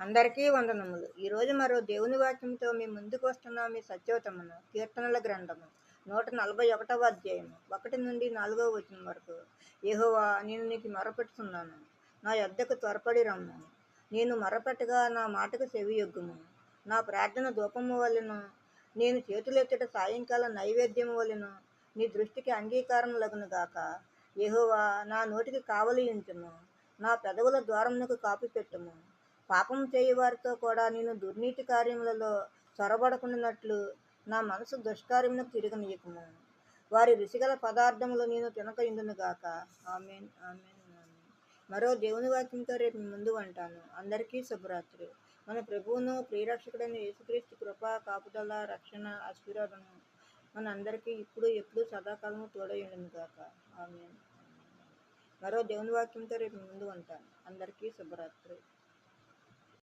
అందరికీ వందనములు. ఈరోజు మరో దేవుని వాక్యంతో మీ ముందుకు వస్తున్న మీ సత్యవతమును కీర్తనల గ్రంథము 141వ అధ్యాయము 1 నుండి 4వ వచనం వరకు. యెహోవా, నేను నీకు మొరపెట్టుచున్నాను, నా యొద్దకు త్వరపడి రమ్ము. నేను మొరపెట్టగా నా మాటకు చెవియొగ్గుము. నా ప్రార్థన ధూపము వలెను, నేను చేతులెత్తుట సాయంకాల నైవేద్యము వలెను నీ దృష్టికి అంగీకారం లగును గాక. యెహోవా, నా నోటికి కావలి ఉంచుము, నా పెదవుల ద్వారమునకు కాపు పెట్టుము. పాపం చేయువారితో కూడా నేను దుర్నీతి కార్యములలో చొరబడకుండానట్లు నా మనసు దుష్కార్యమునకు తిరగనీయకుము. వారి రుచిగల పదార్థములు నేను తినక ఇందును గాక. Amen, amen, amen. మరో దేవుని వాక్యంతో రేపు మీ ముందు ఉంటాను. అందరికీ శుభరాత్రి. మన ప్రభువును ప్రియరక్షకుడైన యేసుక్రీస్తు కృప, కాపుదల, రక్షణ, ఆశీర్వాదము మన అందరికీ ఇప్పుడు ఎప్పుడు సదాకాలము తోడై ఉండును గాక. ఆమెన్. మరో దేవుని వాక్యంతో రేపు మీ ముందు ఉంటాను. అందరికీ శుభరాత్రి.